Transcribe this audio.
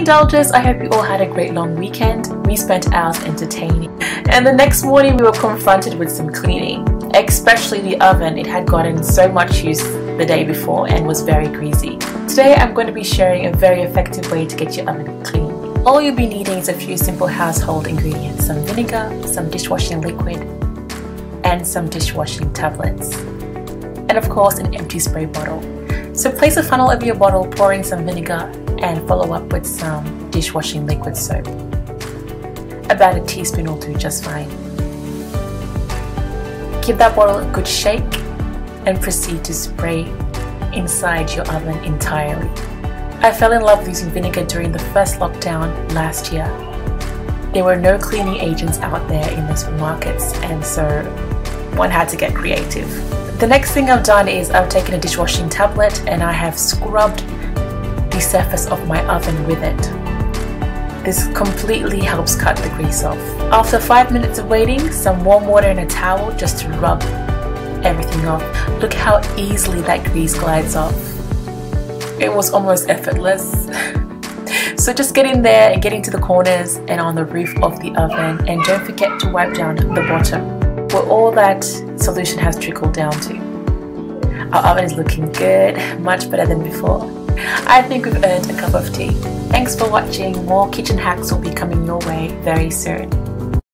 indulgers, I hope you all had a great long weekend. We spent ours entertaining. And the next morning we were confronted with some cleaning. Especially the oven, it had gotten so much use the day before and was very greasy. Today I'm going to be sharing a very effective way to get your oven clean. All you'll be needing is a few simple household ingredients, some vinegar, some dishwashing liquid, and some dishwashing tablets. And of course an empty spray bottle. So place a funnel over your bottle, pour in some vinegar and follow up with some dishwashing liquid soap. About a teaspoon will do just fine. Give that bottle a good shake and proceed to spray inside your oven entirely. I fell in love with using vinegar during the first lockdown last year. There were no cleaning agents out there in the supermarkets, and so one had to get creative. The next thing I've done is I've taken a dishwashing tablet and I have scrubbed the surface of my oven with it. This completely helps cut the grease off. After 5 minutes of waiting, some warm water and a towel just to rub everything off. Look how easily that grease glides off. It was almost effortless. So just get in there and get into the corners and on the roof of the oven, and don't forget to wipe down the bottom where all that solution has trickled down to. Our oven is looking good, much better than before. I think we've earned a cup of tea. Thanks for watching. More kitchen hacks will be coming your way very soon.